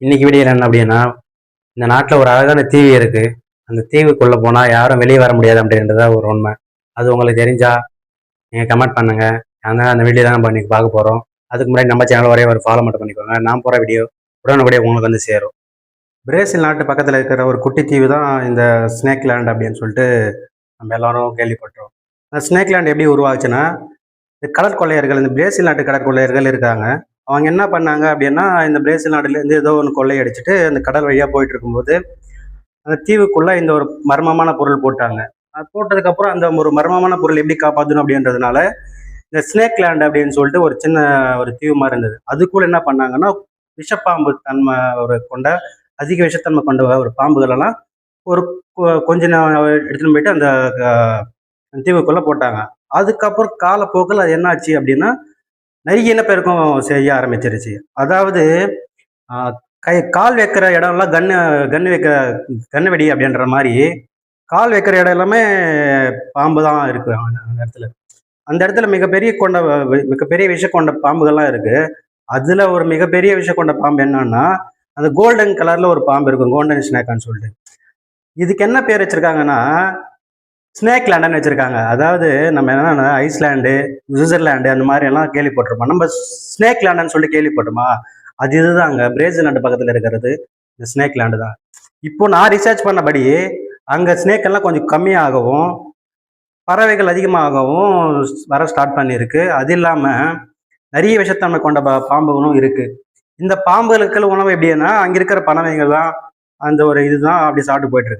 இன்னைக்கு வீடியோல என்ன அப்படின்னா, இந்த நாட்டுல ஒரு அழகான தீவு இருக்கு. அந்த தீவுக்குள்ள போனா யாரும் வெளிய வர முடியாது அப்படின்றதா ஒரு உண்மை. அது உங்களுக்கு தெரிஞ்சா நீங்க கமெண்ட் பண்ணுங்க. அந்த வீடியோ தான் நம்ம இன்னைக்கு பார்க்க போறோம். அதுக்கு முன்னாடி நம்ம சேனல் ஒரே ஒரு ஃபாலோ மட்டும் பண்ணிக்கோங்க. நான் போற வீடியோ உடனுக்குடைய உங்களுக்கு வந்து சேரும். பிரேசில் நாட்டு பக்கத்துல இருக்கிற ஒரு குட்டி தீவு தான் இந்த ஸ்னேக் லேண்ட் அப்படின்னு சொல்லிட்டு நம்ம எல்லாரும் கேள்விப்பட்டோம். அந்த ஸ்னேக் லேண்ட் எப்படி உருவாச்சுன்னா, இந்த கடற்கொள்ளையர்கள், இந்த பிரேசில் நாட்டு கடற்கொள்ளையர்கள் இருக்காங்க. அவங்க என்ன பண்ணாங்க அப்படின்னா, இந்த பிரேசில் நாட்டிலேருந்து ஏதோ ஒன்று கொள்ளையடிச்சிட்டு அந்த கடல் வழியா போயிட்டு இருக்கும்போது அந்த தீவுக்குள்ள இந்த ஒரு மர்மமான பொருள் போட்டாங்க. அது போட்டதுக்கப்புறம் அந்த ஒரு மர்மமான பொருள் எப்படி காப்பாற்றணும் அப்படின்றதுனால இந்த ஸ்னேக் லேண்ட் அப்படின்னு சொல்லிட்டு ஒரு சின்ன ஒரு தீவு மாதிரி இருந்தது. அதுக்குள்ள என்ன பண்ணாங்கன்னா, விஷப்பாம்பு தன்மை ஒரு கொண்ட அதிக விஷத்தன்மை கொண்ட ஒரு பாம்புகள் எல்லாம் ஒரு கொஞ்ச எடுத்துன்னு போயிட்டு அந்த தீவுக்குள்ள போட்டாங்க. அதுக்கப்புறம் காலப்போக்கில் அது என்ன ஆச்சு அப்படின்னா, நிறைய இனப்பெருக்கம் செய்ய ஆரம்பிச்சிருச்சு. அதாவது கால் வைக்கிற இடம்லாம் கன்னு வைக்க கன்னு வெடி அப்படின்ற மாதிரி கால் வைக்கிற இடம் எல்லாமே பாம்பு தான் இருக்கு அந்த இடத்துல. அந்த இடத்துல மிகப்பெரிய விஷம் கொண்ட பாம்புகள்லாம் இருக்கு. அதுல ஒரு மிகப்பெரிய விஷம் கொண்ட பாம்பு என்னன்னா, அந்த கோல்டன் கலர்ல ஒரு பாம்பு இருக்கும். கோல்டன் ஸ்னேக்கான்னு சொல்லிட்டு. இதுக்கு என்ன பேர் வச்சிருக்காங்கன்னா, ஸ்னேக் லேண்டுன்னு வச்சிருக்காங்க. அதாவது நம்ம என்னன்னா ஐஸ்லாண்டு, சுவிட்சர்லாந்து அந்த மாதிரி எல்லாம் கேள்விப்பட்டிருப்போம். நம்ம ஸ்னேக் லேண்டுன்னு சொல்லிட்டு கேள்விப்பட்டோமா? அது இதுதாங்க. பிரேசில் நாட்டு பக்கத்துல இருக்கிறது இந்த ஸ்னேக் லேண்டு தான். இப்போ நான் ரிசர்ச் பண்ணபடி அங்க ஸ்னேக் எல்லாம் கொஞ்சம் கம்மியாகவும், பறவைகள் அதிகமாகவும் வர ஸ்டார்ட் பண்ணியிருக்கு. அது இல்லாம நிறைய விஷத்தன்மை கொண்ட பாம்புகளும் இருக்கு. இந்த பாம்புகளுக்கு உணவு எப்படின்னா, அங்க இருக்கிற பறவைகள் தான் அந்த ஒரு இதுதான் அப்படி சாப்பிட்டு போயிட்டு இருக்கு.